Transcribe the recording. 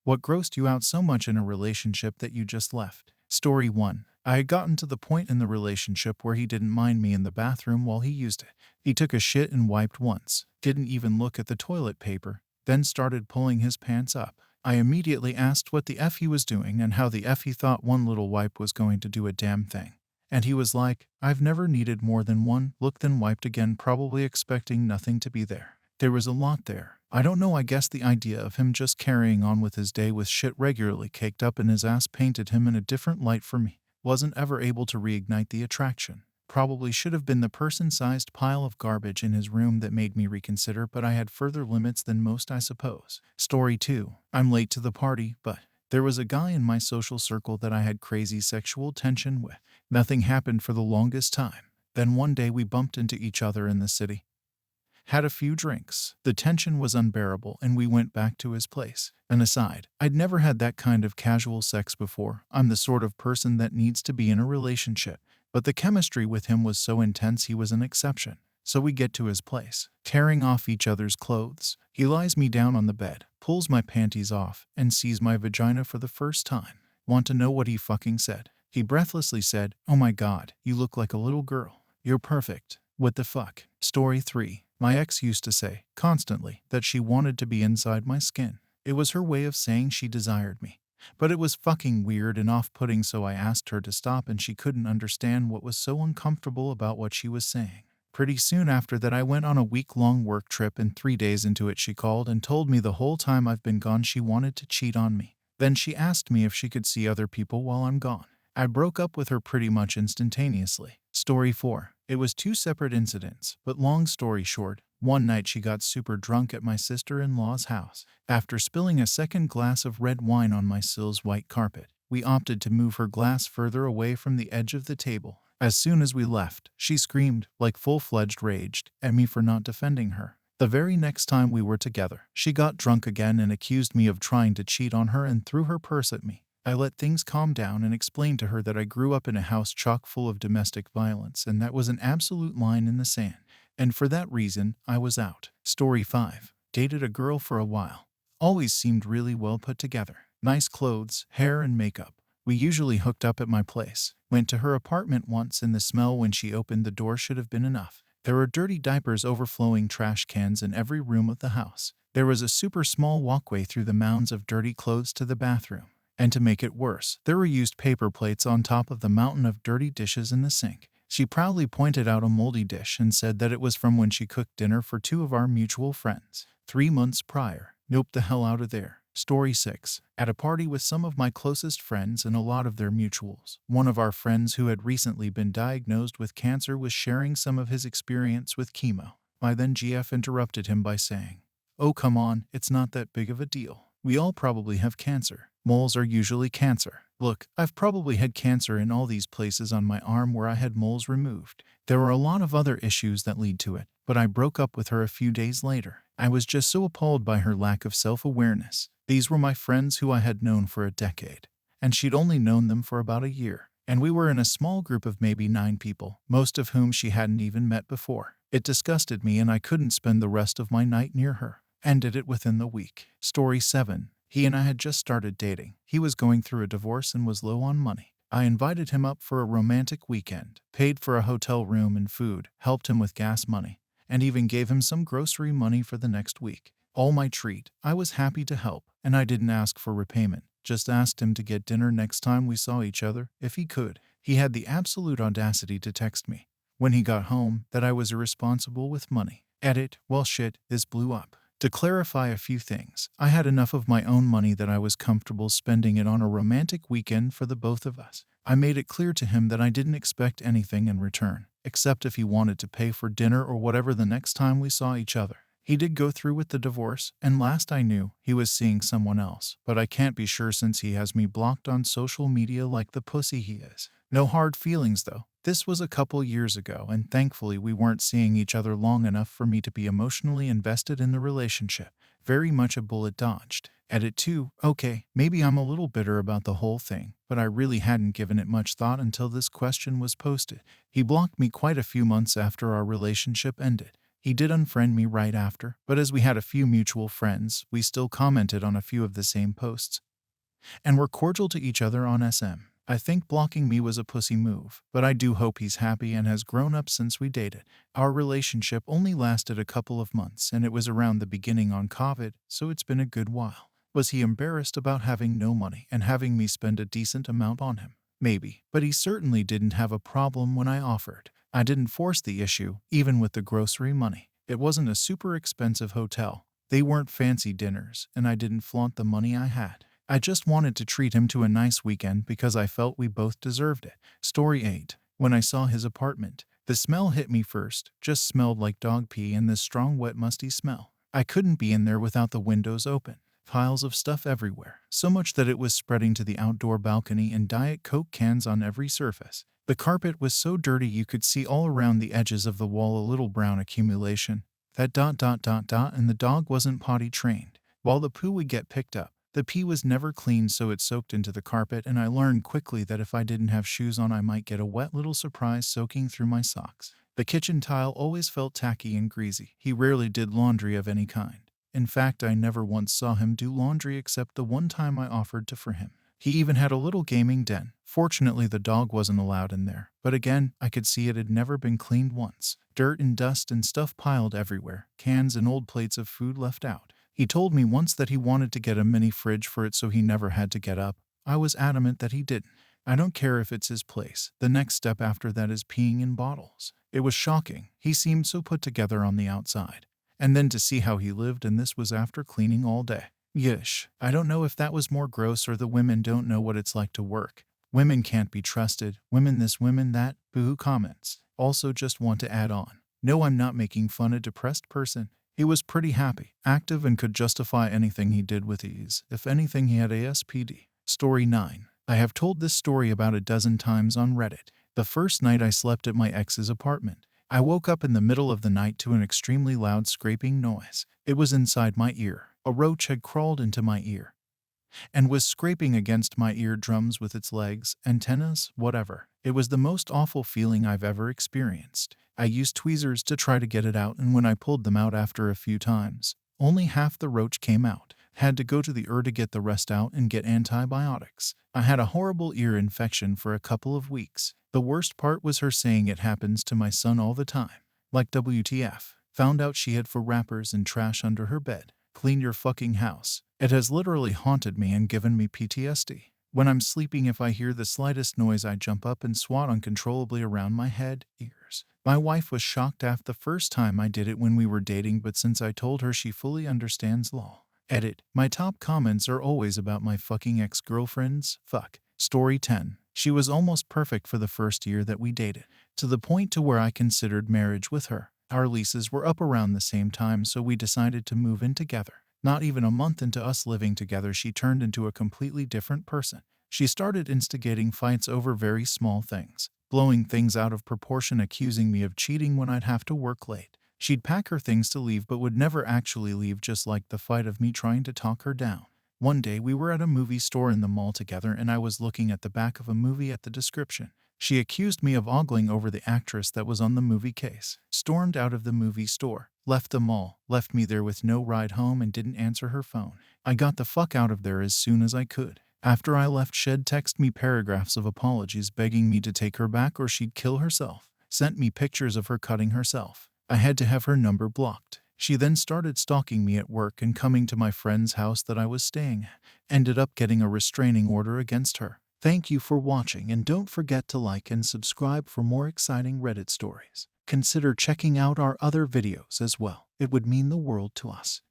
What grossed you out so much in a relationship that you just left? Story 1. I had gotten to the point in the relationship where he didn't mind me in the bathroom while he used it. He took a shit and wiped once, didn't even look at the toilet paper, then started pulling his pants up. I immediately asked what the F he was doing and how the F he thought one little wipe was going to do a damn thing. And he was like, I've never needed more than one look, then wiped again, probably expecting nothing to be there. There was a lot there. I don't know, I guess the idea of him just carrying on with his day with shit regularly caked up in his ass painted him in a different light for me. Wasn't ever able to reignite the attraction. Probably should have been the person-sized pile of garbage in his room that made me reconsider, but I had further limits than most, I suppose. Story 2. I'm late to the party, but there was a guy in my social circle that I had crazy sexual tension with. Nothing happened for the longest time. Then one day we bumped into each other in the city. Had a few drinks. The tension was unbearable and we went back to his place. An aside, I'd never had that kind of casual sex before. I'm the sort of person that needs to be in a relationship. But the chemistry with him was so intense he was an exception. So we get to his place, tearing off each other's clothes. He lies me down on the bed, pulls my panties off, and sees my vagina for the first time. Want to know what he fucking said? He breathlessly said, "Oh my god, you look like a little girl. You're perfect. What the fuck?" Story 3. My ex used to say, constantly, that she wanted to be inside my skin. It was her way of saying she desired me. But it was fucking weird and off-putting, so I asked her to stop and she couldn't understand what was so uncomfortable about what she was saying. Pretty soon after that I went on a week-long work trip and 3 days into it she called and told me the whole time I've been gone she wanted to cheat on me. Then she asked me if she could see other people while I'm gone. I broke up with her pretty much instantaneously. Story 4. It was 2 separate incidents, but long story short, one night she got super drunk at my sister-in-law's house. After spilling a second glass of red wine on my Sil's white carpet, we opted to move her glass further away from the edge of the table. As soon as we left, she screamed, like full-fledged raged, at me for not defending her. The very next time we were together, she got drunk again and accused me of trying to cheat on her and threw her purse at me. I let things calm down and explained to her that I grew up in a house chock full of domestic violence and that was an absolute line in the sand. And for that reason, I was out. Story 5. Dated a girl for a while. Always seemed really well put together. Nice clothes, hair, and makeup. We usually hooked up at my place. Went to her apartment once and the smell when she opened the door should have been enough. There were dirty diapers, overflowing trash cans in every room of the house. There was a super small walkway through the mounds of dirty clothes to the bathroom. And to make it worse, there were used paper plates on top of the mountain of dirty dishes in the sink. She proudly pointed out a moldy dish and said that it was from when she cooked dinner for 2 of our mutual friends 3 months prior. Nope, the hell out of there. Story 6. At a party with some of my closest friends and a lot of their mutuals, one of our friends who had recently been diagnosed with cancer was sharing some of his experience with chemo. My then GF interrupted him by saying, "Oh come on, it's not that big of a deal. We all probably have cancer. Moles are usually cancer. Look, I've probably had cancer in all these places on my arm where I had moles removed. There were a lot of other issues that lead to it, but I broke up with her a few days later. I was just so appalled by her lack of self-awareness. These were my friends who I had known for a decade, and she'd only known them for about a year. And we were in a small group of maybe 9 people, most of whom she hadn't even met before. It disgusted me and I couldn't spend the rest of my night near her. Ended it within the week." Story 7. He and I had just started dating. He was going through a divorce and was low on money. I invited him up for a romantic weekend, paid for a hotel room and food, helped him with gas money, and even gave him some grocery money for the next week. All my treat. I was happy to help, and I didn't ask for repayment. Just asked him to get dinner next time we saw each other, if he could. He had the absolute audacity to text me, when he got home, that I was irresponsible with money. Edit, well shit, this blew up. To clarify a few things, I had enough of my own money that I was comfortable spending it on a romantic weekend for the both of us. I made it clear to him that I didn't expect anything in return, except if he wanted to pay for dinner or whatever the next time we saw each other. He did go through with the divorce, and last I knew, he was seeing someone else, but I can't be sure since he has me blocked on social media like the pussy he is. No hard feelings though. This was a couple years ago, and thankfully we weren't seeing each other long enough for me to be emotionally invested in the relationship. Very much a bullet dodged. Edit 2. Okay, maybe I'm a little bitter about the whole thing, but I really hadn't given it much thought until this question was posted. He blocked me quite a few months after our relationship ended. He did unfriend me right after, but as we had a few mutual friends, we still commented on a few of the same posts and were cordial to each other on SM. I think blocking me was a pussy move, but I do hope he's happy and has grown up since we dated. Our relationship only lasted a couple of months, and it was around the beginning on COVID, so it's been a good while. Was he embarrassed about having no money and having me spend a decent amount on him? Maybe, but he certainly didn't have a problem when I offered. I didn't force the issue, even with the grocery money. It wasn't a super expensive hotel. They weren't fancy dinners, and I didn't flaunt the money I had. I just wanted to treat him to a nice weekend because I felt we both deserved it. Story 8. When I saw his apartment, the smell hit me first. Just smelled like dog pee and this strong, wet, musty smell. I couldn't be in there without the windows open. Piles of stuff everywhere, so much that it was spreading to the outdoor balcony and Diet Coke cans on every surface. The carpet was so dirty you could see all around the edges of the wall a little brown accumulation. And the dog wasn't potty trained. While the poo would get picked up, the pee was never cleaned, so it soaked into the carpet, and I learned quickly that if I didn't have shoes on I might get a wet little surprise soaking through my socks. The kitchen tile always felt tacky and greasy. He rarely did laundry of any kind. In fact, I never once saw him do laundry except the one time I offered to for him. He even had a little gaming den. Fortunately, the dog wasn't allowed in there, but again, I could see it had never been cleaned once. Dirt and dust and stuff piled everywhere, cans and old plates of food left out. He told me once that he wanted to get a mini fridge for it so he never had to get up. I was adamant that he didn't. I don't care if it's his place. The next step after that is peeing in bottles. It was shocking. He seemed so put together on the outside. And then to see how he lived, and this was after cleaning all day. Yeesh. I don't know if that was more gross or the women don't know what it's like to work. Women can't be trusted. Women this, women that. Boo-hoo comments. Also just want to add on. No, I'm not making fun a depressed person. He was pretty happy, active, and could justify anything he did with ease. If anything, he had ASPD. Story 9. I have told this story about a dozen times on Reddit. The first night I slept at my ex's apartment. I woke up in the middle of the night to an extremely loud scraping noise. It was inside my ear. A roach had crawled into my ear and was scraping against my eardrums with its legs, antennas, whatever. It was the most awful feeling I've ever experienced. I used tweezers to try to get it out, and when I pulled them out after a few times, only half the roach came out. Had to go to the ER to get the rest out and get antibiotics. I had a horrible ear infection for a couple of weeks. The worst part was her saying it happens to my son all the time. Like WTF. Found out she hid for wrappers and trash under her bed. Clean your fucking house. It has literally haunted me and given me PTSD. When I'm sleeping, if I hear the slightest noise, I jump up and swat uncontrollably around my head, ears. My wife was shocked after the first time I did it when we were dating, but since I told her, she fully understands. Lol. Edit. My top comments are always about my fucking ex-girlfriends. Fuck. Story 10. She was almost perfect for the first year that we dated, to the point to where I considered marriage with her. Our leases were up around the same time, so we decided to move in together. Not even a month into us living together, she turned into a completely different person. She started instigating fights over very small things, blowing things out of proportion, accusing me of cheating when I'd have to work late. She'd pack her things to leave but would never actually leave, just like the fight of me trying to talk her down. One day we were at a movie store in the mall together, and I was looking at the back of a movie at the description. She accused me of ogling over the actress that was on the movie case, stormed out of the movie store, left the mall, left me there with no ride home, and didn't answer her phone. I got the fuck out of there as soon as I could. After I left, she'd text me paragraphs of apologies begging me to take her back or she'd kill herself. Sent me pictures of her cutting herself. I had to have her number blocked. She then started stalking me at work and coming to my friend's house that I was staying at. Ended up getting a restraining order against her. Thank you for watching, and don't forget to like and subscribe for more exciting Reddit stories. Consider checking out our other videos as well. It would mean the world to us.